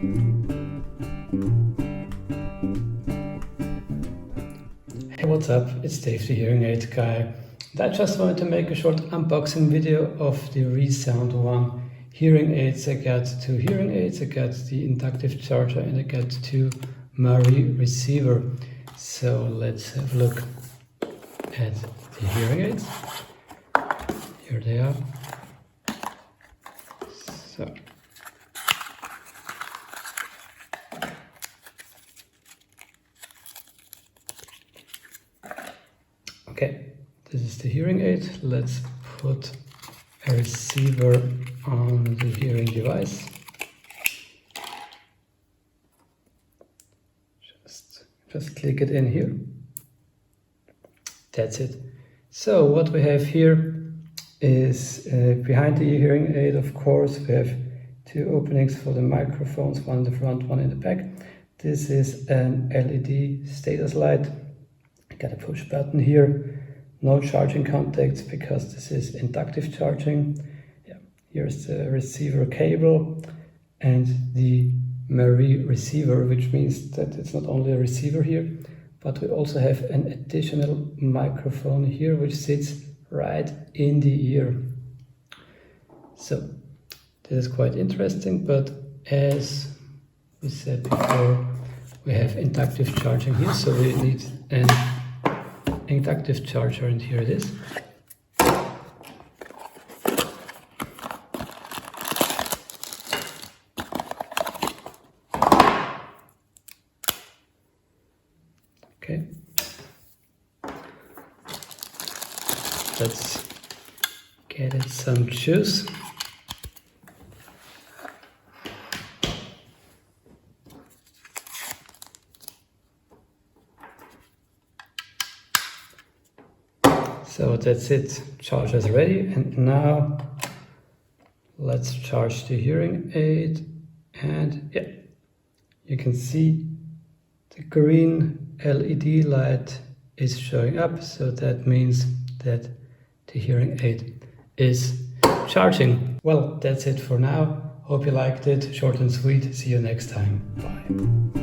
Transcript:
Hey, what's up? It's Dave, the hearing aid guy. And I just wanted to make a short unboxing video of the ReSound One hearing aids. I got 2 hearing aids, I got the inductive charger, and I got 2 M&RIE receiver. So let's have a look at the hearing aids. Here they are. So okay, this is the hearing aid. Let's put a receiver on the hearing device. Just click it in here. That's it. So what we have here is behind the hearing aid, of course, we have 2 openings for the microphones, one in the front, one in the back. This is an LED status light. Got a push button here. No charging contacts because this is inductive charging. Yeah. Here's the receiver cable and the M&RIE receiver, which means that it's not only a receiver here, but we also have an additional microphone here which sits right in the ear. So this is quite interesting, but as we said before, we have inductive charging here, so we need an inductive charger, and here it is. Okay, let's get it some juice. So that's it, charger is ready, and now let's charge the hearing aid. And yeah, you can see the green LED light is showing up, so that means that the hearing aid is charging. Well, that's it for now. Hope you liked it, short and sweet. See you next time. Bye.